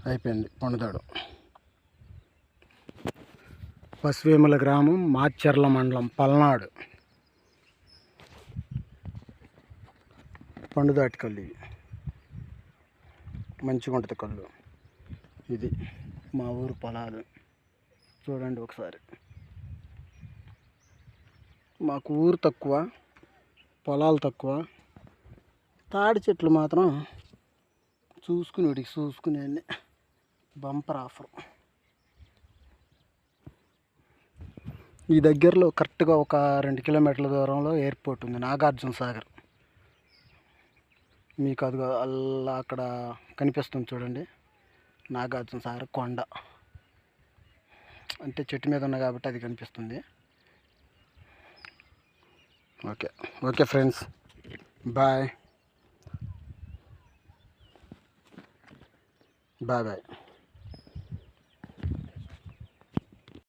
అయిపోయింది పండుతాడు. పసివేముల గ్రామం, మాచర్ల మండలం, పల్నాడు. పండుదాటి కళ్ళు ఇవి, మంచిగా ఉంటుంది కళ్ళు. ఇది మా ఊరు పొలాలు చూడండి ఒకసారి. మాకు ఊరు తక్కువ, పొలాలు తక్కువ, తాడి చెట్లు మాత్రం చూసుకునేవాడికి బంపర్ ఆఫర్. ఈ దగ్గరలో కరెక్ట్గా ఒక 2 కిలోమీటర్ల దూరంలో ఎయిర్పోర్ట్ ఉంది, నాగార్జున సాగర్. మీకు అది అలా అక్కడ కనిపిస్తుంది చూడండి, నాగార్జున సాగర్ కొండ. అంటే చెట్టు మీద ఉన్న కాబట్టి అది కనిపిస్తుంది. Okay friends, bye.